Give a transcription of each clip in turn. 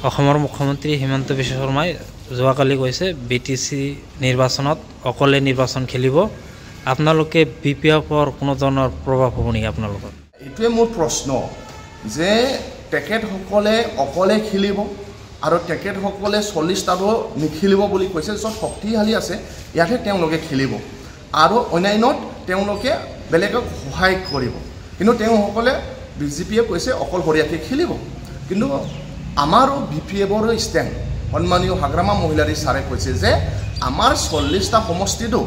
অসমৰ মুখ্যমন্ত্ৰী হিমন্ত বিশ্ব শৰ্মাই যোৱাকালি কৈছে বিটিচি নিৰ্বাচনত অকলে নিৰ্বাচন খেলিব। আপোনালোকে বিপিএফৰ কোনো ধৰণৰ প্ৰভাৱ হ'ব নেকি আপোনালোকৰ? এইটোৱে মোৰ প্ৰশ্ন যে তেখেতসকলে অকলে খেলিব আৰু তেখেতসকলে 40টাও নিখেলিব বুলি কৈছে। য'ত শক্তিশালী আছে ইয়াতহে তেওঁলোকে খেলিব আৰু অন্যান্যত তেওঁলোকে বেলেগক সহায় কৰিব। কিন্তু তেওঁসকলে বিজেপিয়ে কৈছে অকলশৰীয়াকৈ খেলিব। কিন্তু আমাৰো বিপিএফৰ ষ্টেণ্ড সন্মানীয় হাগ্ৰামা মহিলাৰী ছাৰে কৈছে যে আমাৰ 40টা সমষ্টিতো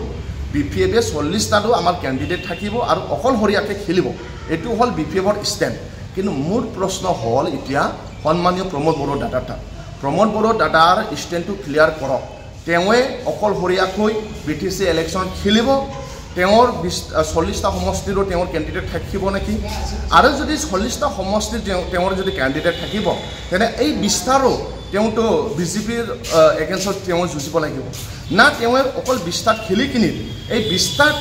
বিপিএফে 40টাতো আমাৰ কেণ্ডিডেট থাকিব আৰু অকলশৰীয়াকৈ খেলিব। এইটো হ'ল বিপিএফৰ ষ্টেণ্ড। কিন্তু মোৰ প্ৰশ্ন হ'ল এতিয়া সন্মানীয় প্ৰমোদ বড়ো দাদাৰ তাত প্ৰমোদ বড়ো দাদাৰ ষ্টেণ্ডটো ক্লিয়াৰ কৰক। তেওঁৱে অকলশৰীয়াকৈ বিটিচি ইলেকশ্যন খেলিব, তেওঁৰ 40টা সমষ্টিৰো তেওঁৰ কেণ্ডিডেট থাকিব নেকি? আৰু যদি 40টা সমষ্টিৰ তেওঁৰ যদি কেণ্ডিডেট থাকিব তেনে এই 20টাৰো তেওঁতো বিজেপিৰ এগেইনষ্টত তেওঁ যুঁজিব লাগিব না? তেওঁ অকল 20টাত খেলি কিনি এই 20টাত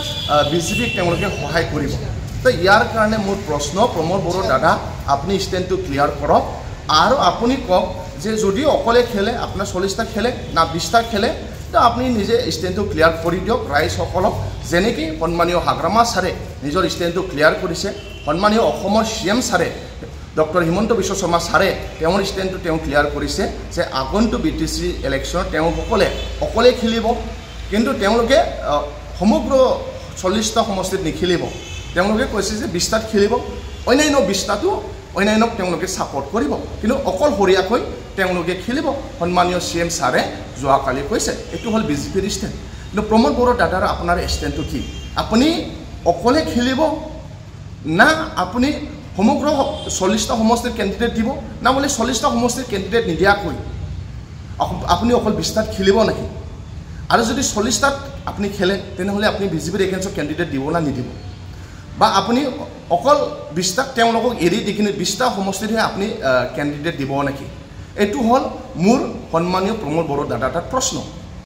বিজেপিক তেওঁলোকে সহায় কৰিব। তো ইয়াৰ কাৰণে মোৰ প্ৰশ্ন প্ৰমোদ বড়ো দাদা, আপুনি ষ্টেণ্ডটো ক্লিয়াৰ কৰক আৰু আপুনি কওক যে যদি অকলে খেলে আপোনাৰ 40টা খেলে না 20টা খেলে, তো আপুনি নিজে ষ্টেণ্ডটো ক্লিয়াৰ কৰি দিয়ক ৰাইজসকলক। যেনেকৈ সন্মানীয় হাগ্ৰামা ছাৰে নিজৰ ষ্টেণ্ডটো ক্লিয়াৰ কৰিছে, সন্মানীয় অসমৰ CM ছাৰে ডক্টৰ হিমন্ত বিশ্ব শৰ্মা ছাৰে তেওঁৰ ষ্টেণ্ডটো তেওঁ ক্লিয়াৰ কৰিছে যে আগন্তুক বিটিচি ইলেকশ্যনত তেওঁসকলে অকলে খেলিব। কিন্তু তেওঁলোকে সমগ্ৰ 40টা সমষ্টিত নিখেলিব। তেওঁলোকে কৈছে যে 20টাত খেলিব, অন্যান্য 20টাতো অন্যান্যক তেওঁলোকে ছাপৰ্ট কৰিব, কিন্তু অকলশৰীয়াকৈ তেওঁলোকে খেলিব। সন্মানীয় CM ছাৰে যোৱাকালি কৈছে। এইটো হ'ল বিজেপিৰ ষ্টেণ্ড। কিন্তু প্ৰমোদ বড়ো দাদাৰ আপোনাৰ ষ্টেণ্ডটো কি? আপুনি অকলে খেলিব না আপুনি সমগ্ৰ 40টা সমষ্টিৰ কেণ্ডিডেট দিব, না বোলে 40টা সমষ্টিৰ কেণ্ডিডেট নিদিয়াকৈ আপুনি অকল 20টাত খেলিব নেকি? আৰু যদি 40টাত আপুনি খেলে তেনেহ'লে আপুনি বিজেপিৰ এগেইনষ্টত কেণ্ডিডেট দিব না নিদিব? বা আপুনি অকল 20টাক তেওঁলোকক এৰি দি কিনে 20টা সমষ্টিতহে আপুনি কেণ্ডিডেট দিব নেকি? এইটো হ'ল মোৰ সন্মানীয় প্ৰমোদ বড়ো দাদাৰ তাত প্ৰশ্ন।